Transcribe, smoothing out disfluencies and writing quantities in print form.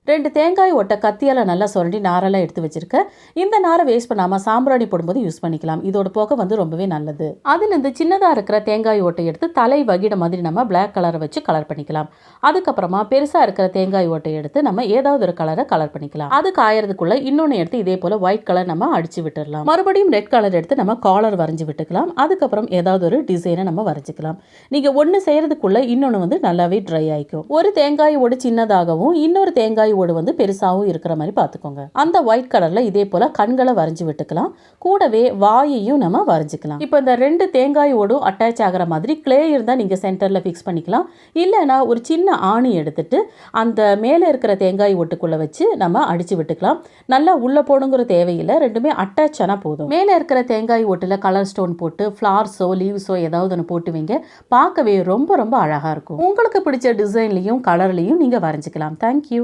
2 தேங்காய் ஓட்டை கத்தியால் நல்லா சுரண்டி நாரெல்லாம் எடுத்து வச்சிருக்கேன். இந்த நாரை வேஸ்ட் பண்ணாமல் சாம்பிராணி போடும்போது யூஸ் பண்ணிக்கலாம். இதோட புகை வந்து ரொம்பவே நல்லது. அதுலேருந்து சின்னதாக இருக்கிற தேங்காய் ஓட்டை எடுத்து தலை வகிட மாதிரி நம்ம பிளாக் கலரை வச்சு கலர் பண்ணிக்கலாம். அதுக்கப்புறமா பெருசாக இருக்கிற தேங்காய் ஓட்டை எடுத்து நம்ம ஏதாவது ஒரு கலரை கலர் பண்ணிக்கலாம். அது காயறதுக்குள்ள இன்னொன்று எடுத்து இதே போல் ஒயிட் கலர் நம்ம அடிச்சு விட்டுடலாம். மறுபடியும் ரெட் கலர் எடுத்து நம்ம காலர் வரைஞ்சி விட்டுக்கலாம். அதுக்கப்புறம் ஏதாவது ஒரு டிசைனை நம்ம வரைஞ்சிக்கலாம். நீங்கள் ஒன்று செய்யறதுக்குள்ள இன்னொன்று வந்து நல்லாவே ட்ரை ஆகிக்கும். ஒரு தேங்காய் ஓடு சின்னதாகவும் இன்னொரு தேங்காய் ஓடு வந்து பெருசாகவும் இருக்கிற மாதிரி பார்த்துக்கோங்க. அந்த ஒயிட் கலர்ல இதே போல கண்களை வரைஞ்சி விட்டுக்கலாம். கூடவே வாயையும் நம்ம வரைஞ்சிக்கலாம். இப்போ இந்த 2 தேங்காய் ஓடும் அட்டாச் ஆகிற மாதிரி கிளே இருந்தால் நீங்கள் சென்டரில் ஃபிக்ஸ் பண்ணிக்கலாம். இல்லைன்னா ஒரு சின்ன ஆணி எடுத்துட்டு அந்த மேலே இருக்கிற தேங்காய் ஓட்டுக்குள்ளே வச்சு நம்ம அடித்து விட்டுக்கலாம். நல்லா உள்ளே போடுங்கிற தேவையில்லை, ரெண்டுமே அட்டாச் ஆனால் போதும். மேலே இருக்கிற தேங்காய் ஓட்டில் கலர் ஸ்டோன் போட்டு ஃப்ளார்ஸோ லீவ்ஸோ ஏதாவது ஒன்று போட்டு வைங்க. பார்க்கவே ரொம்ப ரொம்ப அழகாக இருக்கும். உங்களுக்கு பிடிச்ச டிசைன்லையும் கலர்லையும் நீங்கள் வரைஞ்சிக்கலாம். தேங்க்யூ.